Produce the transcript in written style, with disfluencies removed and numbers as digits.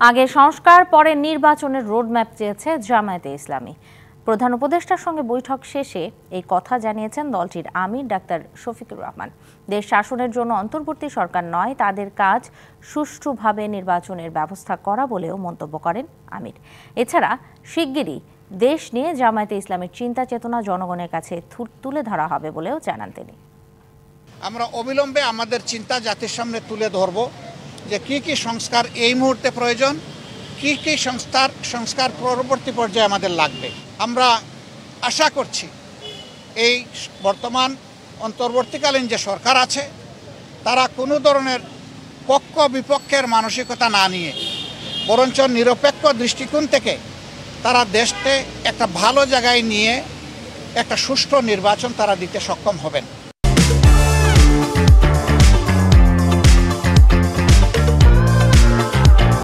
আগে সংস্কার পরে নির্বাচনের রোডম্যাপ চেয়েছে জামায়াতে ইসলামী। প্রধান উপদেষ্টার সঙ্গে বৈঠক শেষে এই কথা জানিয়েছেন দলটির আমির ডাক্তার শফিকুর রহমান। দেশ শাসনের জন্য অন্তর্বর্তী সরকার নয়, তাদের কাজ সুষ্ঠুভাবে নির্বাচনের ব্যবস্থা করা বলেও মন্তব্য করেন আমির। এছাড়া শিগগিরই দেশ নিয়ে জামায়াতে ইসলামীর চিন্তা চেতনা জনগণের কাছে তুলে ধরা হবে বলেও জানান তিনি। আমরা অবিলম্বে আমাদের চিন্তা জাতির সামনে তুলে ধরব যে কি কি সংস্কার এই মুহূর্তে প্রয়োজন, কি কি সংস্কার পরবর্তী পর্যায়ে আমাদের লাগবে। আমরা আশা করছি এই বর্তমান অন্তর্বর্তীকালীন যে সরকার আছে তারা কোনো ধরনের পক্ষ বিপক্ষের মানসিকতা না নিয়ে বরঞ্চ নিরপেক্ষ দৃষ্টিকোণ থেকে তারা দেশকে একটা ভালো জায়গায় নিয়ে একটা সুষ্ঠু নির্বাচন তারা দিতে সক্ষম হবেন।